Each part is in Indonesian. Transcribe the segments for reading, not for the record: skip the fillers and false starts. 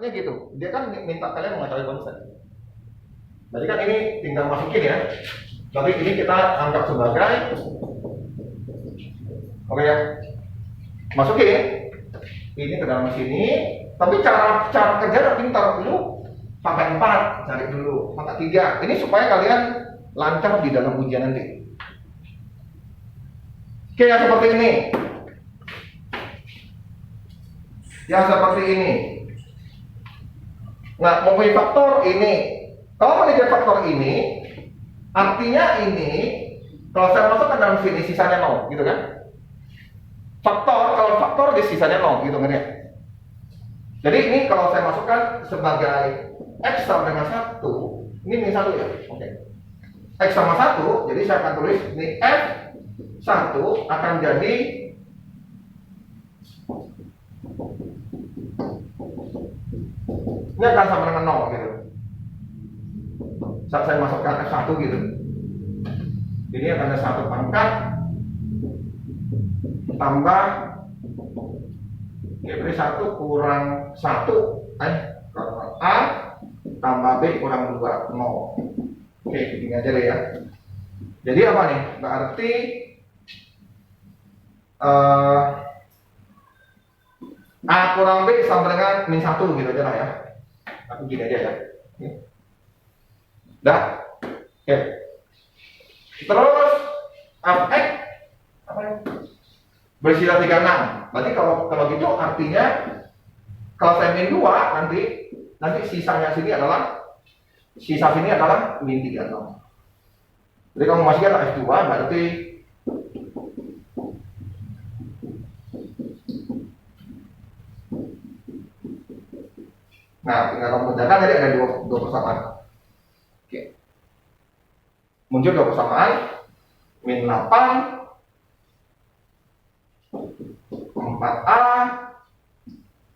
Ini gitu. Dia kan minta kalian mengetahui konsep. Berarti kan ini tinggal masukin ya. Tapi ini kita anggap sebagai oke ya. Masukin ini ke dalam sini. Tapi cara kerja pintar dulu. Pakai 4, cari dulu. Pakai 3. Ini supaya kalian lancar di dalam ujian nanti. Oke, yang seperti ini. Yang seperti ini. Nah, mempunyai faktor ini. Kalau mempunyai faktor ini, artinya ini, kalau saya masukkan dalam sini, sisanya 0, gitu kan? Kalau faktor di sisanya 0, gitu kan ya? Jadi ini kalau saya masukkan sebagai X sama dengan 1, ini min 1 ya? Oke. X sama 1, jadi saya akan tulis ini F1 akan jadi ini akan sama dengan 0 gitu. Saat saya masukkan F1 gitu. Ini akan ada 1 pangkat tambah berarti 1 kurang 1 A tambah B kurang 2 0. Oke, ini aja deh ya. Jadi apa nih? Berarti A kurang B sama dengan min 1 gitu aja lah ya. Aku gini aja ya. Dah. Oke. Terus Fx apa ya? Bersila 36. Berarti kalau gitu artinya kalau saya min 2 nanti sisanya sini adalah min 36. Jadi kamu masih ada F2 berarti nah tinggal kamu kerjakan tadi ada dua persamaan. Oke. Muncul 2 persamaan min 8 4A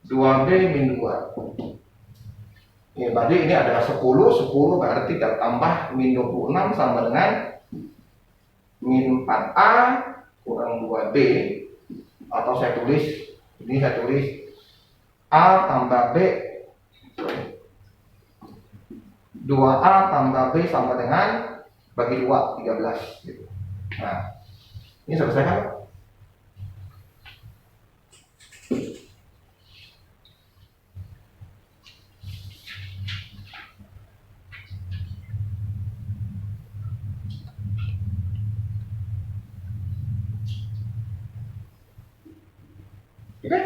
2B min 2. Ya, berarti ini adalah 10 berarti tambah min 26 sama dengan min 4A kurang 2B, atau saya tulis A tambah B 2A tambah B sama dengan bagi 2 13 gitu. Nah, ini selesai kan? Oke.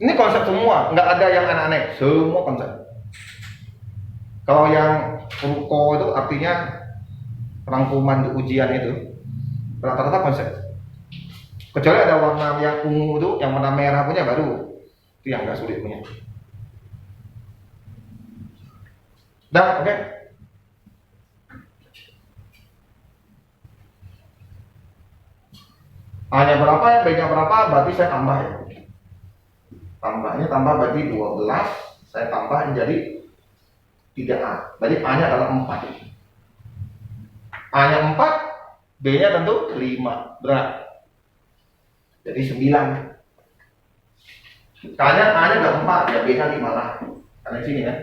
Ini konsep semua, nggak ada yang aneh-aneh, semua konsep. Kalau yang ruko itu artinya rangkuman ujian itu rata-rata konsep. Kecuali ada warna yang ungu itu, yang warna merah punya baru itu yang nggak sulit punya. Dah, oke. A-nya berapa ya, B-nya berapa, berarti saya tambah ya. Tambahnya berarti 12, saya tambah menjadi 3A. Berarti A-nya adalah 4. A-nya 4, B-nya tentu 5. Berat. Jadi 9. Karena A-nya udah 4, ya B-nya 5 lah. Karena di sini kan.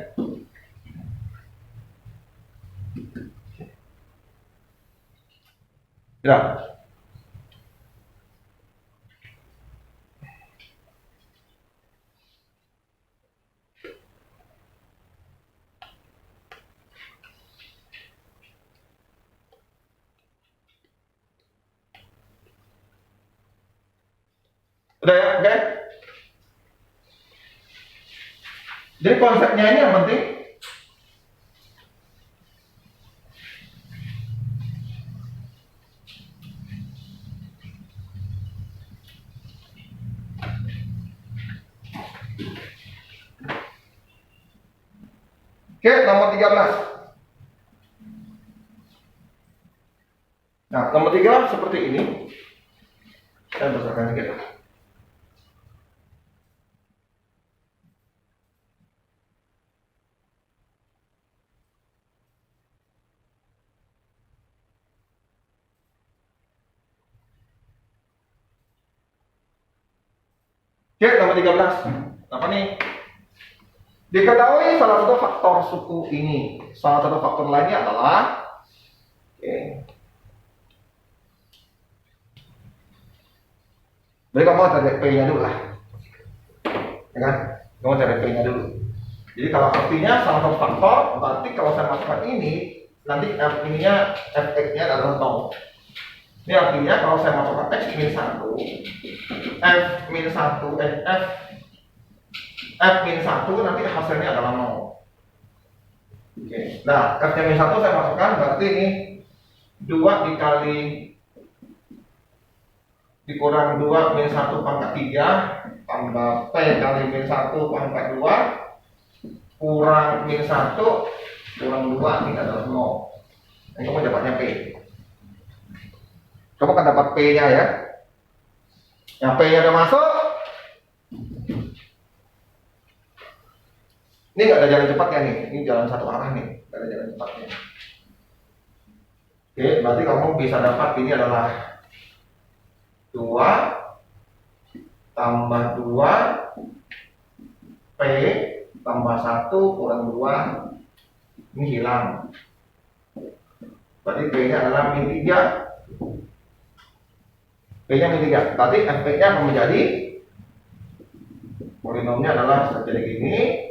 Ya. Udah ya, oke? Jadi konsepnya ini yang penting. Oke, nomor 13. Nah, nomor 3 seperti ini. Saya besarkan sedikit. Oke, nomor 13. Apa nih? Diketahui salah satu faktor suku ini. Salah satu faktor lainnya adalah Jadi kamu cari P-nya dulu lah, ya kan? Kamu cari P-nya dulu. Jadi kalau artinya salah satu faktor, berarti kalau saya masukkan ini, nanti ininya Fx-nya adalah 0. Ini artinya kalau saya masukkan X min 1, F min 1, F min 1 nanti hasilnya adalah 0. Oke. Nah, F-nya min 1 saya masukkan, berarti ini 2 dikali dikurang 2 min 1 pangkat 3 tambah P kali min 1 pangkat 2 kurang min 1 kurang 2 ini adalah 0. Ini kamu dapatnya P. Kamu akan dapat P-nya ya. Yang P-nya udah masuk. Ini nggak ada jalan cepatnya nih. Ini jalan satu arah nih. Nggak ada jalan cepatnya. Oke, berarti kamu bisa dapat ini adalah 2 tambah 2 P tambah 1 kurang 2 ini hilang. Berarti P-nya adalah min 3. P-nya min 3. Berarti F-nya akan menjadi polinomnya adalah seperti ini.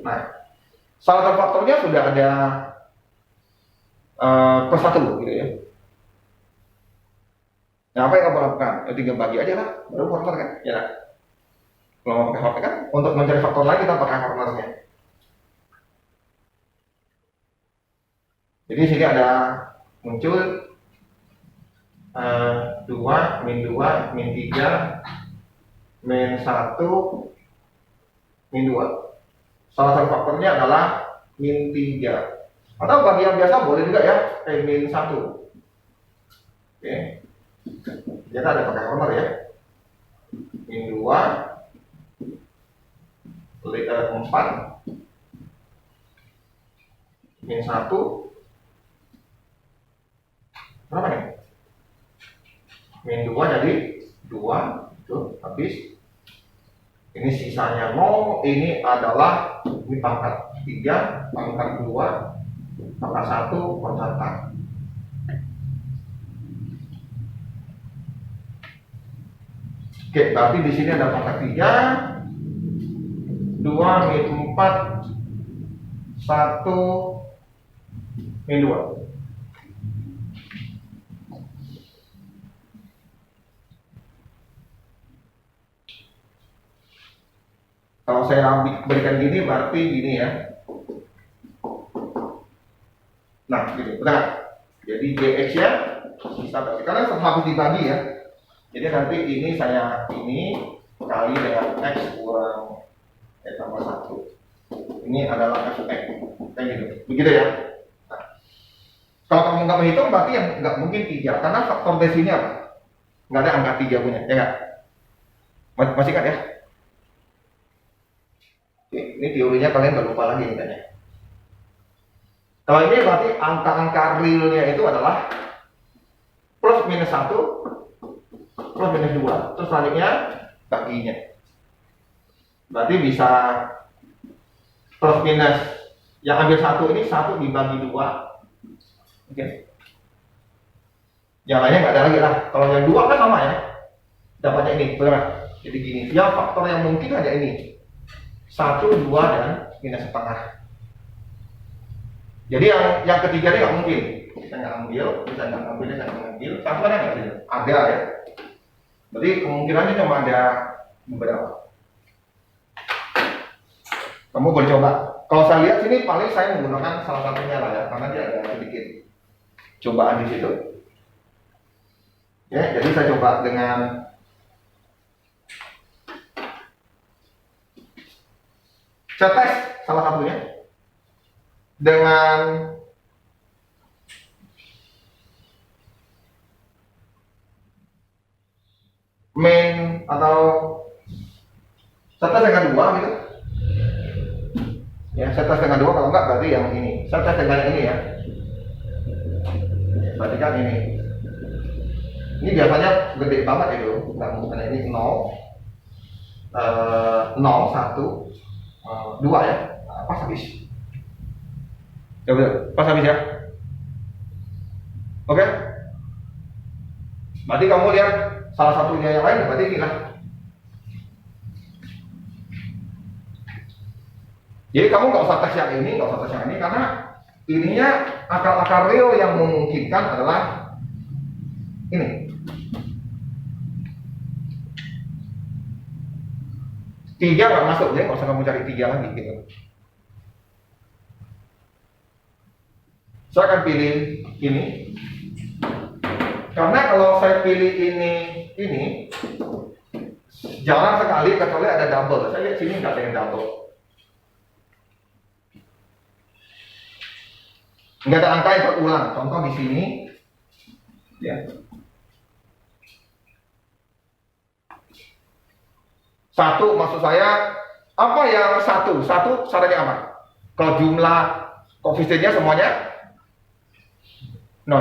Nah, salah satu faktornya sudah ada plus 1 gitu ya. Nah, apa yang kamu lakukan? Ya, tinggal bagi aja lah, baru faktor kan? Ya. Kalau mau pakai faktor kan, untuk mencari faktor lain kita pakai faktornya. Jadi sini ada muncul 2 min 2 min 3 min 1 min 2. Salah satu faktornya adalah min 3. Atau bagi yang biasa boleh juga ya, min 1. Oke. Kita ada pakai corner ya. Min 2 4 min 1 berapa nih? Min 2 jadi 2 itu habis. Ini sisanya 0. Ini adalah ini pangkat 3 pangkat 2 pangkat 1 konstatan. Oke, berarti di sini ada pangkat 3 2 min 4 1 min 2. Kalau saya berikan gini berarti gini ya. Nah, gitu, benar. Jadi Gx nya bisa berarti karena harus dibagi ya. Jadi nanti ini saya ini kali dengan X kurang tambah 1. Ini adalah Fx. Kayak gitu. Begitu ya. Nah, kalau kamu nggak menghitung berarti yang nggak mungkin 3 karena faktor dari sini apa? Nggak ada angka 3 punya, ya nggak? Masih kan ya? Oke, ini teorinya kalian nggak lupa lagi katanya. Kalau ini berarti angka-angka realnya itu adalah plus minus 1 plus minus 2. Terus selanjutnya baginya. Berarti bisa plus minus yang ambil 1 ini 1 dibagi 2. Oke. Yang lainnya nggak ada lagi lah. Kalau yang 2 kan sama ya. Dapatnya ini, benar. Jadi gini, yang faktor yang mungkin hanya ini. 1, 2 dan minus setengah. Jadi yang ketiga ini nggak mungkin. Kita nggak ambil, kita nggak ambil, kita nggak ambil. Satu kan nggak ada. Ada ya. Berarti kemungkinannya cuma ada beberapa. Kamu boleh coba. Kalau saya lihat sini paling saya menggunakan salah satunya lah ya, karena dia ada sedikit cobaan di situ. Ya, jadi saya coba dengan saya tes salah satunya dengan main atau saya tes dengan 2 gitu. Ya, saya tes dengan 2, kalau enggak berarti yang ini. Saya tes dengan ini ya. Berarti kan ini. Ini biasanya gede banget itu, nggak mungkin ini 0, 0, 1, 2 ya. Nah, pas habis. Ya betul, pas habis ya. Oke. Berarti kamu lihat salah satunya yang lain, berarti inilah. Jadi kamu nggak usah tes yang ini, nggak usah tes yang ini, karena ininya akar-akar real yang memungkinkan adalah ini. 3 nggak masuk, jadi nggak usah kamu cari 3 lagi gitu. Saya akan pilih ini, karena kalau saya pilih ini jarang sekali kecuali ada double. Saya lihat sini nggak ada yang double, nggak ada angka yang berulang. Contoh di sini, ya. Satu, maksud saya apa yang satu? Satu syaratnya apa? Kalau jumlah koefisiennya semuanya 0.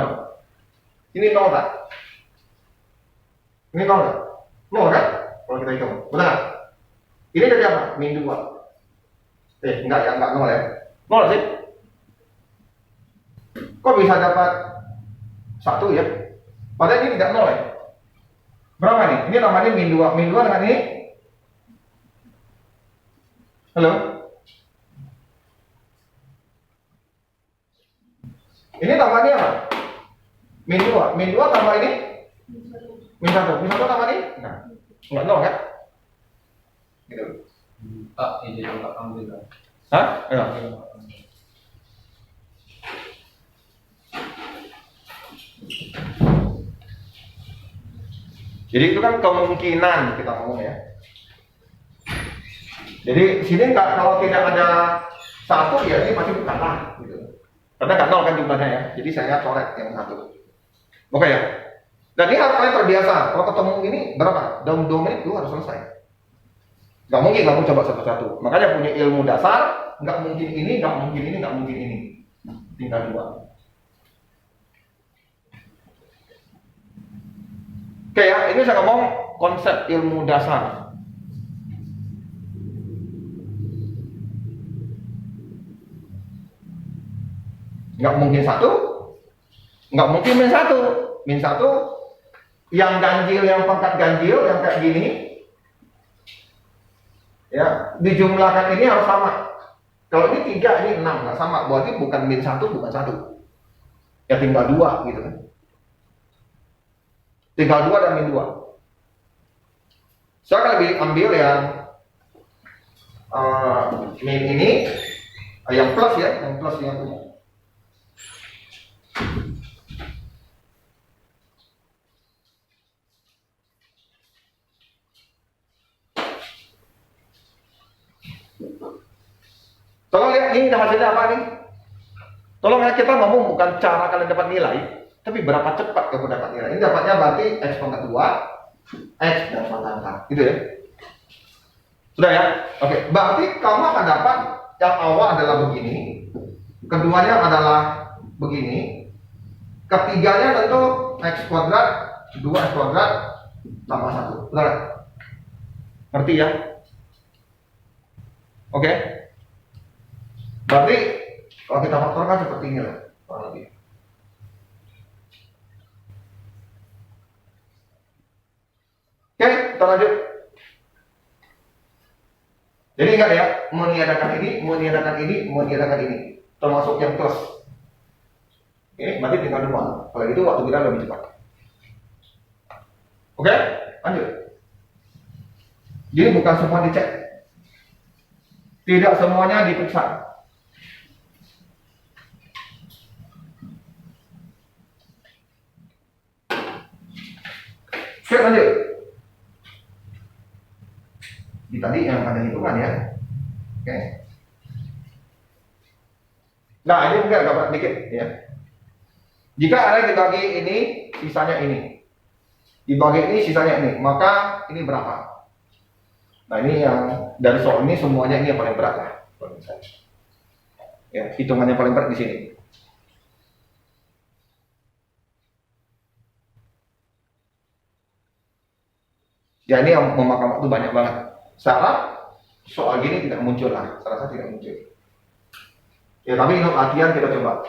Ini 0 kan? Ini 0 kan? 0 kan? Kalau kita hitung, benar? Ini dari apa? Min 2. Enggak ya, enggak 0 ya. 0 sih. Kok bisa dapat 1 ya? Padahal ini tidak 0 ya. Berapa nih? Ini namanya min 2. Min 2 dengan ini. Halo? Ini tambahnya apa? Min 2. Min 2 tambah ini? Min 1. Min 1 tambah ini? Enggak 0 kan? Gitu. Ini juga ambil. Hah? Ya. Jadi itu kan kemungkinan kita ngomong ya. Jadi sini nggak, kalau tidak ada 1 ya ini pasti bukan lah gitu. Karena nggak 0 kan jumlahnya ya. Jadi saya coret yang 1. Oke ya. Dan ini harus kalian terbiasa. Kalau ketemu ini berapa? Dalam 2 menit itu harus selesai. Nggak mungkin kamu coba satu-satu. Makanya punya ilmu dasar. Nggak mungkin ini, nggak mungkin ini, nggak mungkin ini. Tinggal 2. Oke ya, ini saya ngomong konsep ilmu dasar. Nggak mungkin 1, nggak mungkin min 1. Min 1 yang ganjil, yang pangkat ganjil, yang kayak gini ya, dijumlahkan ini harus sama. Kalau ini 3, ini 6, nggak sama, berarti bukan min 1, bukan 1 ya, tinggal 2 gitu kan. Tinggal 2 dan min 2. Saya akan lebih ambil yang min ini, yang plus ya, yang plus yang ini. Tolong lihat ini hasilnya apa nih? Tolong ya, kita ngomong bukan cara kalian dapat nilai, tapi berapa cepat kamu dapat nilai. Ini dapatnya berarti x pangkat 2, x dan pangkat 4, gitu ya. Sudah ya? Oke, berarti kamu akan dapat yang awal adalah begini, keduanya adalah begini, ketiganya tentu x kuadrat 2x kuadrat tambah 1. Benar? Ngerti ya? Oke? Berarti kalau kita faktorkan seperti ini lah, kurang lebih. Oke, kita lanjut. Jadi enggak ya, meniadakan ini, meniadakan ini, meniadakan ini, termasuk yang plus. Oke, berarti tinggal 2. Kalau gitu waktu kita lebih cepat. Oke, lanjut. Jadi bukan semua dicek, tidak semuanya diperiksa. Oke, lanjut. Di tadi yang ada hitungan ya. Oke. Nah, ini mungkin agak berat dikit ya. Jika ada yang dibagi ini, sisanya ini. Dibagi ini, sisanya ini. Maka ini berapa? Nah, ini yang dari soal ini semuanya ini yang paling berat lah. Ya, hitungannya paling berat di sini. Ya ini yang memakan waktu banyak banget. Saya soal gini tidak muncul lah, saya rasa tidak muncul. Ya tapi untuk latihan kita coba.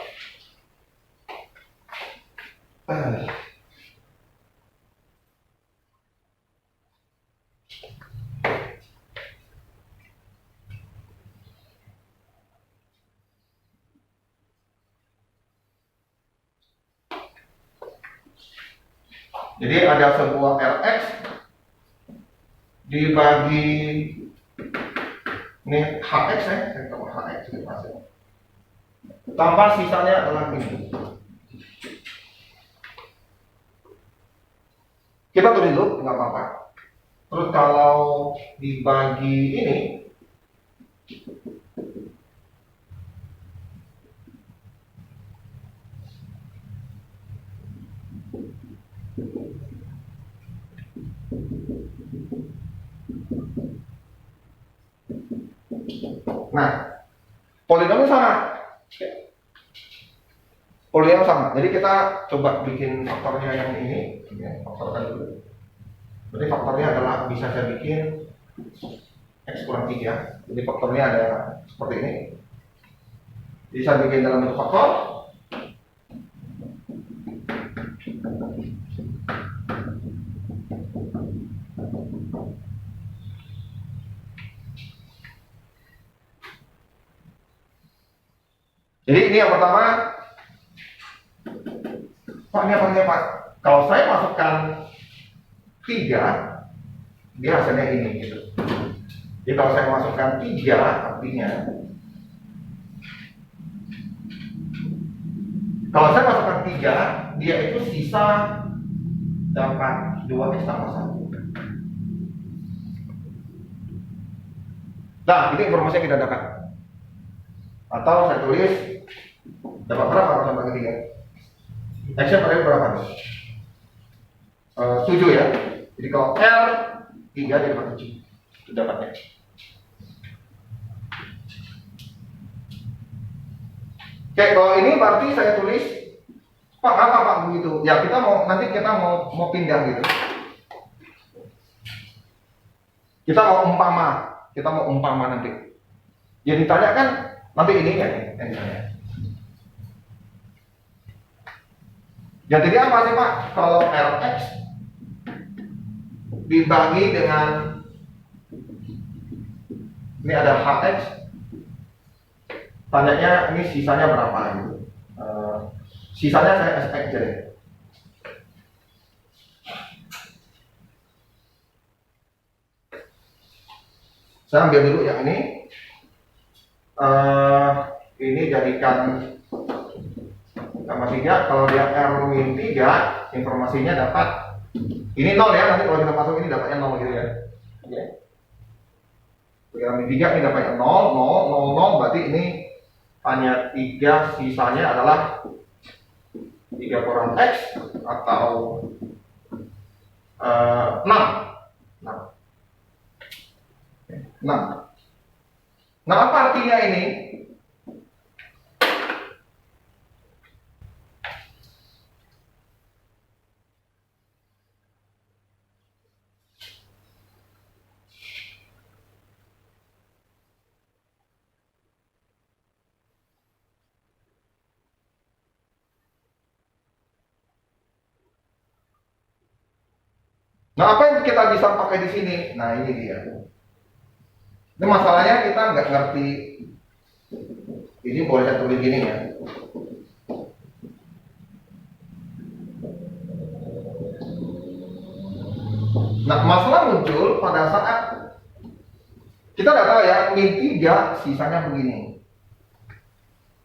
Jadi ada sebuah Rx dibagi ini Hx ya, saya tahu Hx itu maksudnya. Tambah sisanya adalah ini. Kita tulis dulu, nggak apa-apa. Terus kalau dibagi ini, nah, polinom sama. Polinom sama. Jadi kita coba bikin faktornya yang ini, ya, faktorkan dulu. Jadi faktornya adalah bisa saya bikin X kurang 3. Jadi faktornya ada seperti ini. Bisa bikin dalam bentuk faktor. Jadi ini yang pertama. Pak, ini apa Pak? Kalau saya masukkan 3, dia hasilnya ini gitu. Jadi kalau saya masukkan 3, artinya kalau saya masukkan 3, dia itu sisa dapat 2 tambah 1. Nah, ini informasi yang kita dapat. Atau saya tulis dapat berapa kalau sampai ketiga? X-nya pada berapa? 7 ya. Jadi kalau L 3 dia dapat 7. Itu dapatnya. Oke, kalau ini berarti saya tulis Pak, apa Pak begitu? Ya kita mau nanti kita mau pindah gitu. Kita mau umpama nanti. Yang ditanya kan nanti ininya nih yang ditanya. Jadi apa sih Pak? Kalau Rx dibagi dengan ini ada Hx, tanyanya ini sisanya berapa gitu. Sisanya saya Sx jadi. Saya ambil dulu yang ini. Ini jadikan informasinya kalau dia R-3 informasinya dapat ini 0 ya, nanti kalau kita masuk ini dapatnya 0 gitu ya. Oke. R-3 ini dapatnya 0, 0, 0, 0 berarti ini hanya 3, sisanya adalah 3 kurang X atau 6. Nah apa artinya ini? Nah, apa yang kita bisa pakai di sini? Nah, ini dia. Ini masalahnya kita nggak ngerti. Ini boleh saya tulis gini ya. Nah, masalah muncul pada saat kita nggak tahu ya, min 3 sisanya begini.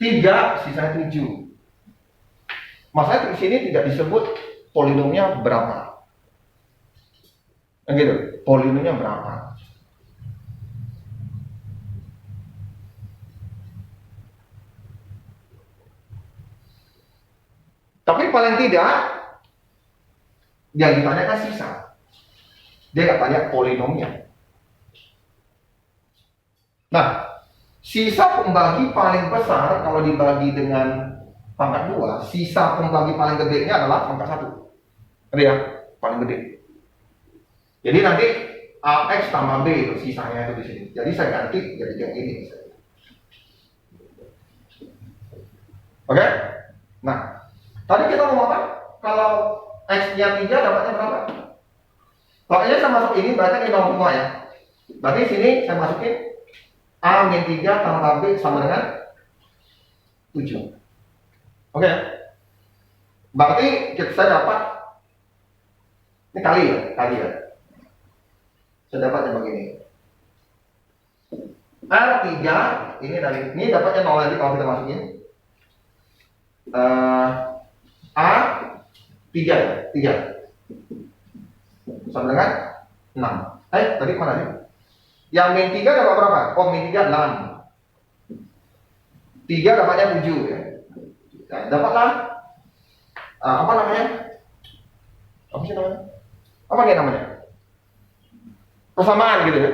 3 sisanya 7. Masalahnya di sini tidak disebut polinomnya berapa. Gitu, polinomnya berapa? Tapi paling tidak yang ditanyakan sisa. Dia nggak tanya polinomnya. Nah, sisa pembagi paling besar kalau dibagi dengan pangkat 2, sisa pembagi paling gedenya adalah pangkat 1. Ada ya? Paling gede. Jadi nanti AX tambah B itu sisanya itu di sini. Jadi saya ganti jadi kayak ini. Oke? Nah, tadi kita ngomong apa? Kalau X-nya 3 dapatnya berapa? Kalau ini saya masuk ini berarti ini 0 semua ya. Berarti sini saya masukin A min 3 tambah B sama dengan 7. Oke? Berarti saya dapat ini kali ya. Saya dapatnya begini. R3 ini dapatnya 0 lagi kalau kita masukin. A 3 sama dengan 6. Tadi mana nih? Yang min 3 dapat berapa? Oh, min 3 6. 3 dapatnya 7 ya. Nah, dapatlah apa namanya? Apa sih namanya? Apa dia namanya? Persamaan gitu ya.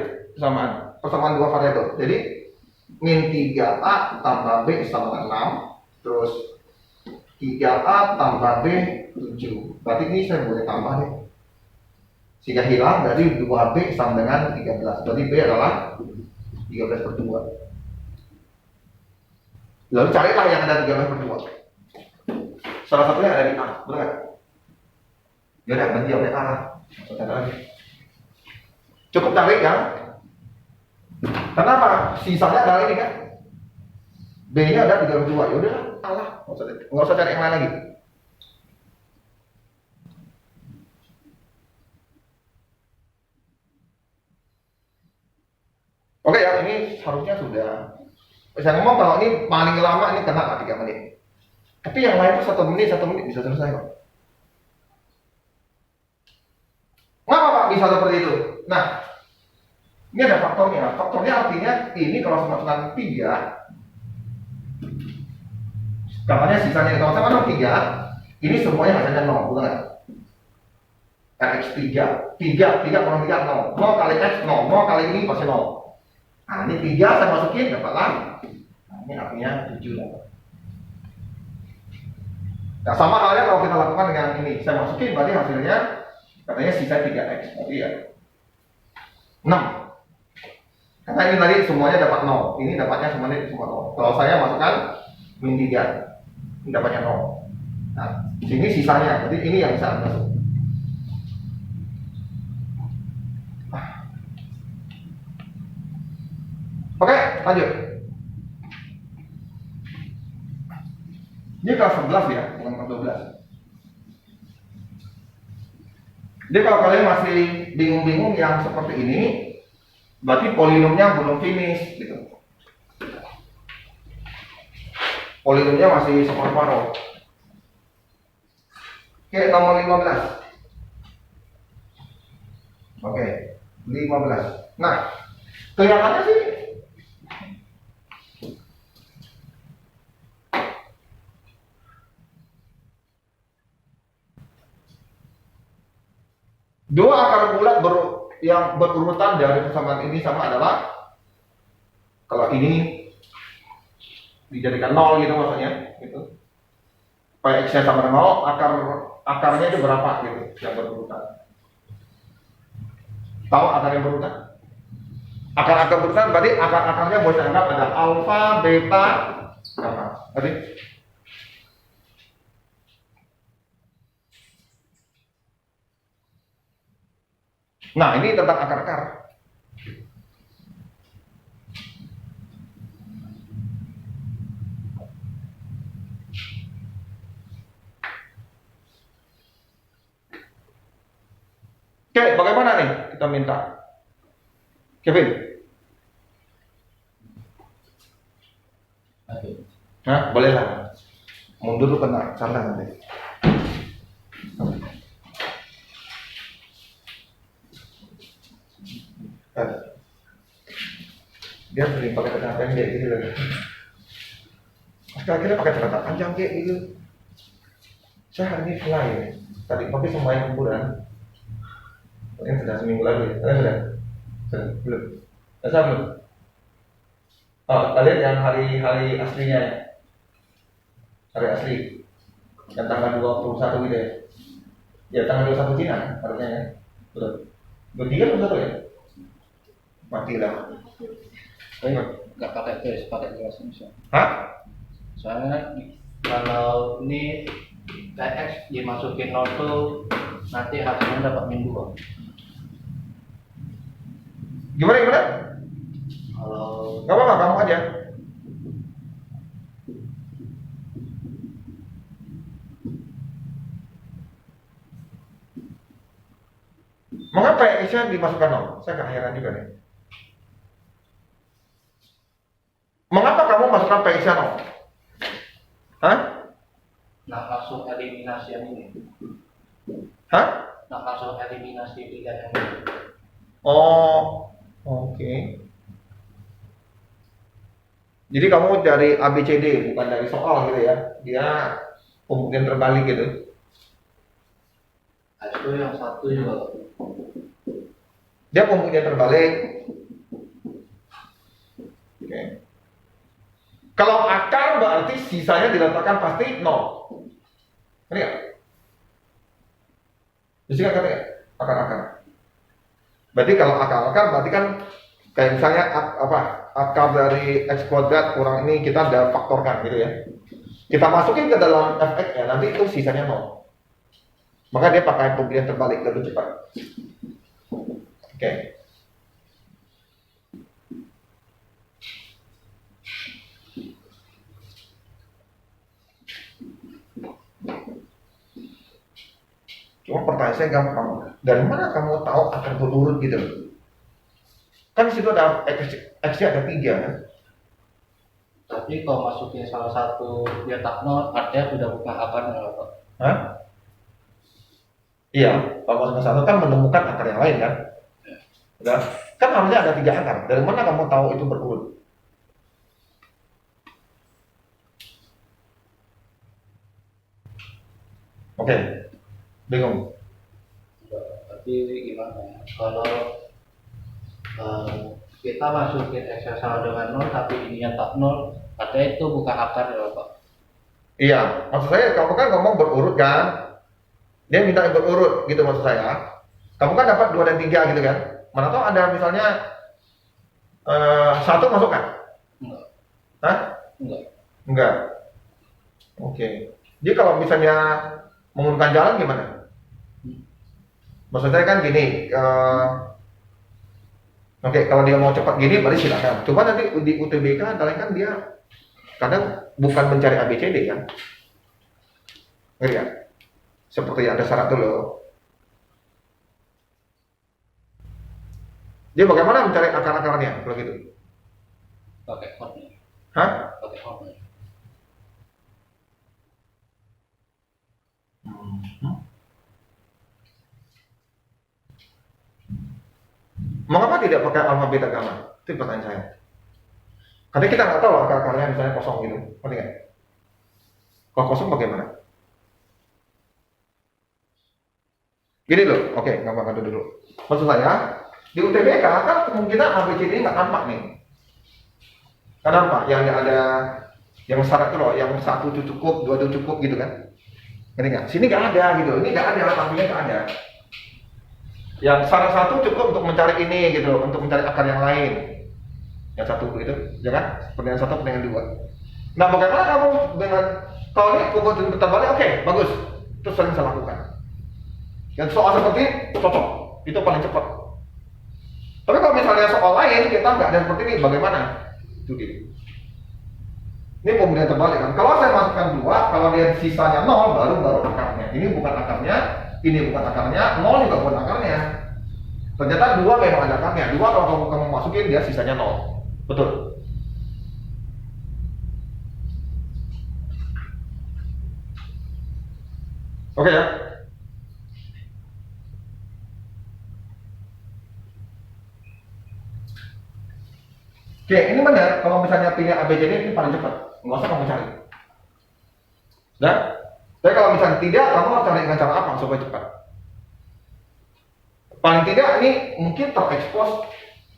Persamaan dua variabel. Jadi min 3A tambah B sama dengan 6. Terus 3A tambah B 7. Berarti ini saya boleh tambah nih. Sehingga hilang dari 2B sama dengan 13. Berarti B adalah 13 per 2. Lalu carilah yang ada 13 per 2. Salah satunya ada di A, benar nggak? Ya udah, nanti jawabnya A lah. Cukup cari yang kenapa? Sisanya adalah ini kan? B-nya ada 32. Ya udah, A lah. Nggak usah cari yang lain lagi. Oke ya, ini harusnya sudah. Saya ngomong kalau ini paling lama ini kena 3 menit. Tapi yang lain itu 1 menit bisa selesai kok. Kenapa Pak bisa seperti itu? Nah, ini ada faktornya. Faktornya artinya ini kalau sama-sama 3, katanya sisanya kalau sama-sama 3, ini semuanya hasilnya 0, betul nggak? X3, 3 kurang 3, 0. 0 kali X, 0. 0 kali ini pasti 0. Nah, ini 3 saya masukin, dapatlah. Nah, ini artinya 7 dapat. Nah, sama halnya kalau kita lakukan dengan ini. Saya masukin, berarti hasilnya katanya sisa 3X. Berarti ya 6. Karena ini tadi semuanya dapat 0. Ini dapatnya semuanya semua 0. Kalau saya masukkan min 3, ini dapatnya 0. Nah, sini sisanya. Berarti ini yang bisa masuk. Oke, lanjut. Ini kelas 11 ya, bukan kelas 12. Jadi kalau kalian masih bingung-bingung yang seperti ini, berarti polinomnya belum finish gitu. Polinomnya masih separuh-paruh. Oke, nomor 15. Oke, 15. Nah, kelihatannya sih dua akar bulat yang berurutan dari persamaan ini sama adalah kalau ini dijadikan 0 gitu maksudnya gitu. Supaya X-nya sama dengan 0, akarnya itu berapa gitu yang berurutan. Tahu akar yang berurutan? Akar-akar berurutan berarti akar-akarnya boleh dianggap ada alfa, beta, gamma. Berarti nah, ini tentang akar-akar. Oke, bagaimana nih kita minta? Kevin? Hah? Boleh lah. Mundur lu kena salah nanti. Dia sering pakai kata pendek gitu lagi. Akhirnya pakai kata panjang kayak gitu. Saya hari ini fly ya. Tadi pakai semuanya kuburan. Mungkin sudah seminggu lagi. Kalian sudah? Belum. Saya belum. Oh, kalian yang hari aslinya ya? Hari asli. Yang tanggal 21 gitu ya? Ya tanggal 21 Cina harusnya ya. Belum. 23 kan 1 ya? Matilah. Ayo. Nggak pakai tulis, pakai bahasa Indonesia. Hah? Soalnya kalau ini TX dimasukin 0 tuh nanti hasilnya dapat min 2. Gimana? Kalau Gak apa-apa, kamu aja. Mengapa X-nya dimasukkan 0? Saya agak heran juga nih. Mengapa kamu masukkan PX-nya 0? Hah? nah langsung eliminasi yang ini. Hah? Nah langsung eliminasi pilihan yang ini. Oh, oke. Jadi kamu dari ABCD, bukan dari soal gitu ya? Dia pembuktian terbalik gitu. Nah, itu yang satu juga. Dia pembuktian terbalik. Oke. Kalau akar berarti sisanya diletakkan pasti 0. Ngerti nggak? Jadi kan katanya akar-akar. Berarti kalau akar-akar berarti kan kayak misalnya akar dari x kuadrat kurang ini kita udah faktorkan gitu ya. Kita masukin ke dalam fx ya, nanti itu sisanya 0. Maka dia pakai pembuktian terbalik lebih cepat. Oke. Cuma pertanyaan saya gampang. Dari mana kamu tahu akar berurut gitu? Kan di situ ada x-nya ada 3 kan? Tapi kalau masukin salah satu dia tak 0, artinya sudah bukan akarnya Pak. Hah? Iya, kalau masuk ke satu kan menemukan akar yang lain kan? Udah. Kan harusnya ada 3 akar. Dari mana kamu tahu itu berurut? Oke, bingung. Tapi gimana ya? Kalau kita masukin x yang sama dengan 0 tapi ininya tak 0, artinya itu bukan akar ya Pak. Iya, maksud saya kamu kan ngomong berurut kan? Dia minta yang berurut gitu maksud saya. Kamu kan dapat 2 dan 3 gitu kan? Mana tahu ada misalnya 1 masuk kan? Enggak. Hah? Enggak. Oke. Jadi kalau misalnya menggunakan jalan gimana? Maksud saya kan gini, oke, kalau dia mau cepat gini berarti silakan. Cuma nanti di UTBK kan dia kadang bukan mencari ABCD kan? Ngerti kan? Seperti ada syarat dulu. Dia bagaimana mencari akar-akarnya kalau gitu? Pakai hotnya. Hah? Pakai hotnya. Mengapa tidak pakai alfa beta gamma? Itu pertanyaan saya. Karena kita nggak tahu akar-akarnya misalnya kosong gitu, ngerti nggak? Kalau kosong bagaimana? Gini loh, oke, gampang dulu. Maksud saya, di UTBK kan kemungkinan ABCD nggak nampak nih. Nggak nampak, yang ada yang syarat itu loh, yang 1 itu cukup, 2 itu cukup gitu kan? Ngerti nggak? Sini nggak ada gitu, ini nggak ada, tampilnya nggak ada. Yang syarat 1 cukup untuk mencari ini gitu, untuk mencari akar yang lain. Yang 1 itu, ya kan? Pertanyaan 1, pertanyaan 2. Nah, bagaimana kamu dengan kalau ini kebetulan terbalik, oke, bagus, itu sering saya lakukan. Yang soal seperti ini cocok, itu paling cepat. Tapi kalau misalnya soal lain kita nggak ada seperti ini, bagaimana? Itu dia. Ini pembuktian terbalik kan. Kalau saya masukkan 2, kalau dia sisanya 0, baru akarnya. Ini bukan akarnya, ini bukan akarnya, 0 juga bukan akarnya. Ternyata 2 memang ada akarnya. 2 kalau kamu masukin dia sisanya 0. Betul. Oke ya. Oke, ini benar. Kalau misalnya pilih ABCD ini paling cepat. Nggak usah kamu cari. Nah, tapi kalau misalnya tidak, kamu harus cari dengan cara apa supaya cepat? Paling tidak ini mungkin terekspos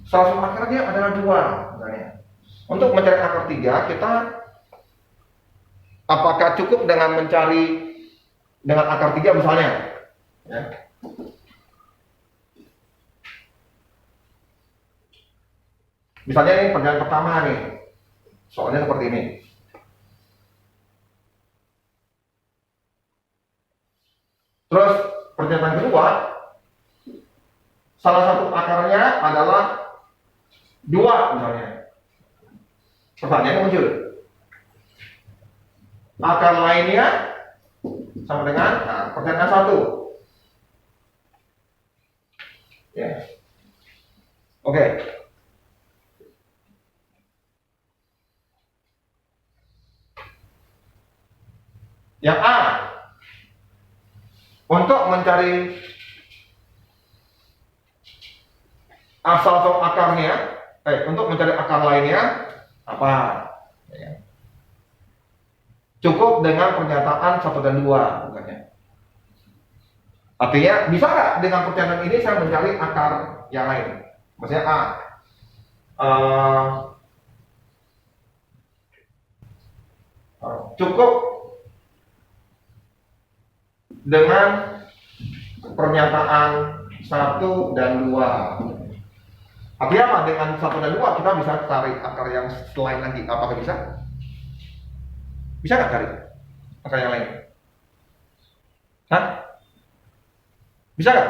salah satu akarnya adalah 2 misalnya. Untuk mencari akar 3, kita apakah cukup dengan mencari dengan akar 3 misalnya? Ya. Misalnya ini pernyataan pertama nih, soalnya seperti ini. Terus pernyataan kedua, salah satu akarnya adalah 2 misalnya. Pertanyaannya muncul. Akar lainnya sama dengan pernyataan 1. Ya. Oke. Yang A, untuk mencari asal atau akarnya, untuk mencari akar lainnya apa? Ya. Cukup dengan pernyataan 1 dan 2 bukannya. Artinya bisa nggak dengan pernyataan ini saya mencari akar yang lain? Maksudnya cukup dengan pernyataan 1 dan 2. Artinya apa? Dengan 1 dan 2 kita bisa cari akar yang selain lagi. Apakah bisa? Bisa nggak cari akar yang lain? Hah? Bisa nggak?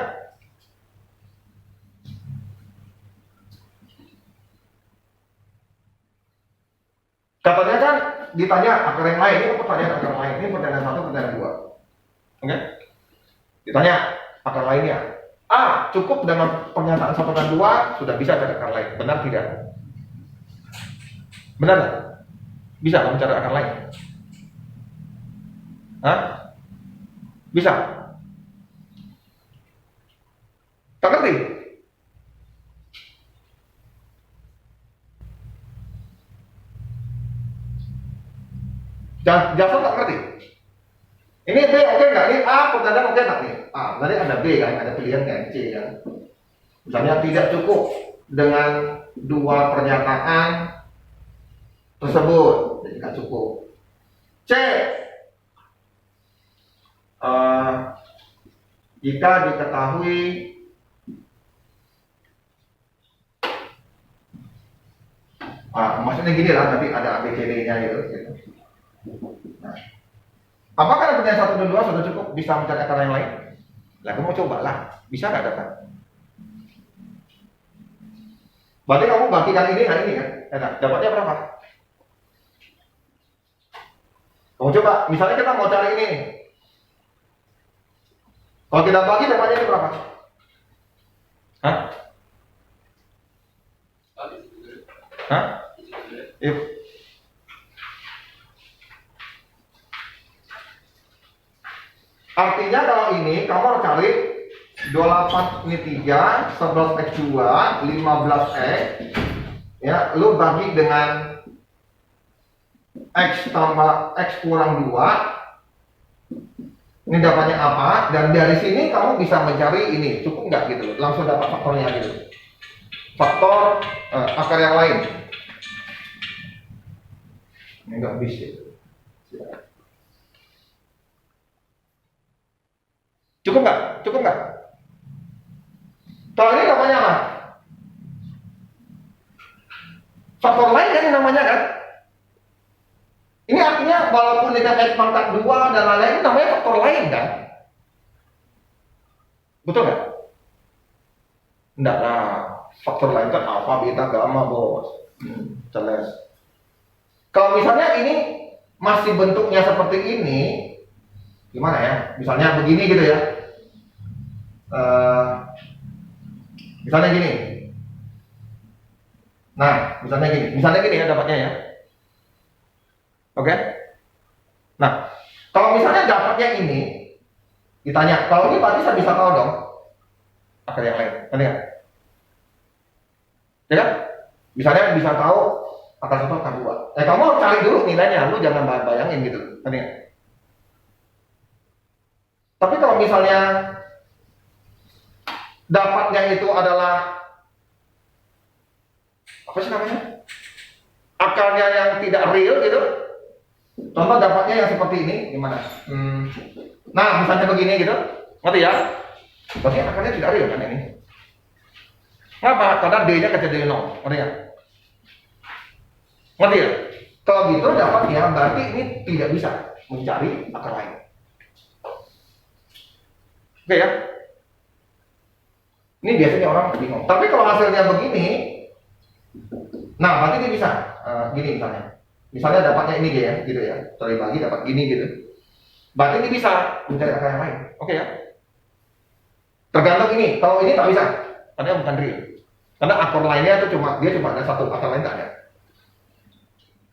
Katanya kan ditanya akar yang lain, ini pertanyaan akar lain, ini pertanyaan 1, pertanyaan 2. Oke? Ditanya akar lainnya. A, cukup dengan pernyataan 1 dan 2 sudah bisa cari akar lain. Benar tidak? Benar nggak? Bisa mencari akar lain? Hah? Bisa? Tak ngerti? Jasa tak ngerti? Ini B oke nggak? Ini A pertanyaan oke nggak nih? A, berarti ada B kan? Ada pilihan kan? C kan? Misalnya tidak cukup dengan 2 pernyataan tersebut, jadi nggak cukup. C, jika diketahui maksudnya gini lah, tapi ada ABCD-nya gitu. Nah, apakah pertanyaan 1 dan 2 sudah cukup bisa mencari akar yang lain? Lah, kamu cobalah, bisa nggak dapat? Berarti kamu bagikan ini kan ini kan? Nah, dapatnya berapa? Kamu coba, misalnya kita mau cari ini. Kalau kita bagi dapatnya ini berapa? Hah? Hah? Yuk. Artinya kalau ini kamu harus cari 28 ini 3, 11x2, 15x. Ya, lu bagi dengan x tambah x kurang 2. Ini dapatnya apa? Dan dari sini kamu bisa mencari ini, cukup nggak gitu? Langsung dapat faktornya gitu. Faktor akar yang lain. Ini nggak bisa. Cukup nggak? Cukup nggak? Kalau ini namanya apa? Faktor lain kan ini namanya kan? Ini artinya walaupun dengan x pangkat 2 dan lain-lain, ini namanya faktor lain kan? Betul nggak? Enggak lah. Faktor lain kan alfa, beta, gamma, bos. Jelas. Kalau misalnya ini masih bentuknya seperti ini, gimana ya? Misalnya begini gitu ya. Misalnya gini. Nah, misalnya gini ya dapatnya ya. Oke? Nah, kalau misalnya dapatnya ini, ditanya, kalau ini berarti saya bisa tahu dong akar yang lain, kan ya? Ya kan? Misalnya bisa tahu akar 1, akar 2. Kamu harus cari dulu nilainya, lu jangan bayangin gitu, kan ya? Tapi kalau misalnya dapatnya itu adalah apa sih namanya? Akarnya yang tidak real gitu. Contoh dapatnya yang seperti ini, gimana? Nah, misalnya begini gitu, ngerti ya? Berarti akarnya tidak real kan ini? Kenapa? Karena D-nya kecil dari 0, ngerti ya? Ngerti ya? Kalau gitu dapatnya berarti ini tidak bisa mencari akar lain. Oke ya? Ini biasanya orang bingung. Tapi kalau hasilnya begini, nah berarti dia bisa gini misalnya. Misalnya dapatnya ini dia ya, gitu ya. Sorry bagi dapat gini gitu. Berarti ini bisa mencari akar yang lain. Oke ya? Tergantung ini. Kalau ini tak bisa, karena bukan real. Karena akar lainnya itu dia cuma ada satu, akar lain tak ada.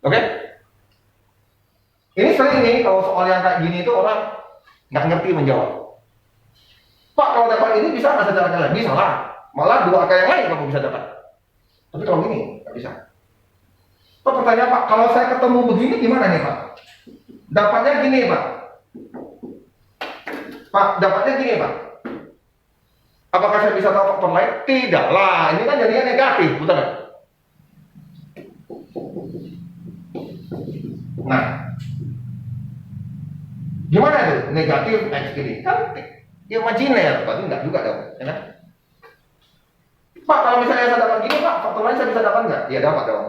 Oke? Ini sering ini kalau soal yang kayak gini itu orang nggak ngerti menjawab. Pak, kalau dapat ini bisa nggak saya akar lain? Bisa lah. Malah 2 akar yang lain kamu bisa dapat. Tapi kalau gini nggak bisa. Pak, pertanyaan Pak, kalau saya ketemu begini gimana nih Pak? Dapatnya gini Pak. Pak, dapatnya gini Pak. Apakah saya bisa tahu faktor lain? Tidak lah, ini kan jadinya negatif, betul nggak? Nah, gimana itu negatif X ini? Kan imajiner, berarti enggak juga dong, ya kan? Pak, kalau misalnya saya dapat gini Pak, faktor lain saya bisa dapat nggak? Iya dapat dong.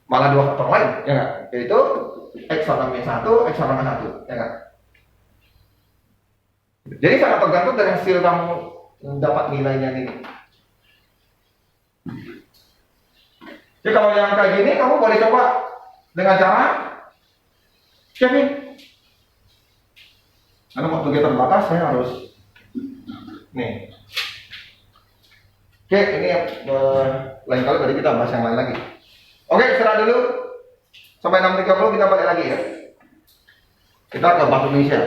Malah 2 faktor lain, ya nggak? Yaitu X sama min 1, X sama 1, ya nggak? Jadi sangat tergantung dari hasil kamu dapat nilainya ini. Jadi kalau yang kayak gini kamu boleh coba dengan cara Kevin. Karena waktu kita terbatas saya harus nih. Oke, ini lain kali tadi kita bahas yang lain lagi. Oke, istirahat dulu. Sampai 6.30 kita balik lagi ya. Kita ke Bahasa Indonesia.